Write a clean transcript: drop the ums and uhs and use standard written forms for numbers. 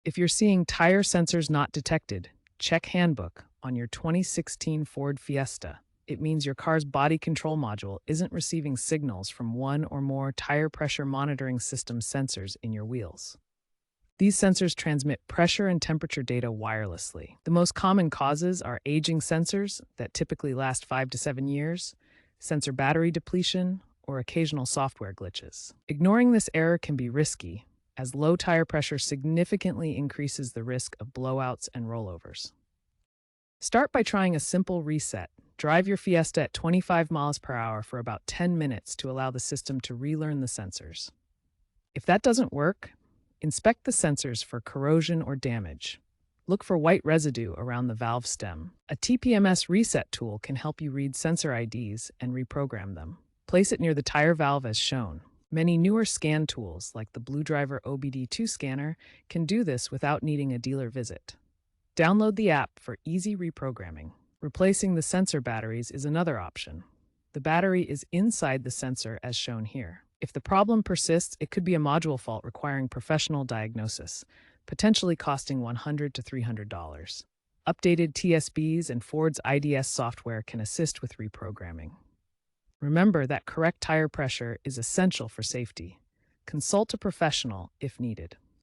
If you're seeing Tyre Sensors Not Detected, check Handbook on your 2016 Ford Fiesta. It means your car's body control module isn't receiving signals from one or more tire pressure monitoring system sensors in your wheels. These sensors transmit pressure and temperature data wirelessly. The most common causes are aging sensors that typically last 5 to 7 years, sensor battery depletion, or occasional software glitches. Ignoring this error can be risky, as low tire pressure significantly increases the risk of blowouts and rollovers. Start by trying a simple reset. Drive your Fiesta at 25 miles per hour for about 10 minutes to allow the system to relearn the sensors. If that doesn't work, inspect the sensors for corrosion or damage. Look for white residue around the valve stem. A TPMS reset tool can help you read sensor IDs and reprogram them. Place it near the tire valve as shown. Many newer scan tools, like the Blue Driver OBD2 scanner, can do this without needing a dealer visit. Download the app for easy reprogramming. Replacing the sensor batteries is another option. The battery is inside the sensor as shown here. If the problem persists, it could be a module fault requiring professional diagnosis, potentially costing $100 to $300. Updated TSBs and Ford's IDS software can assist with reprogramming. Remember that correct tire pressure is essential for safety. Consult a professional if needed.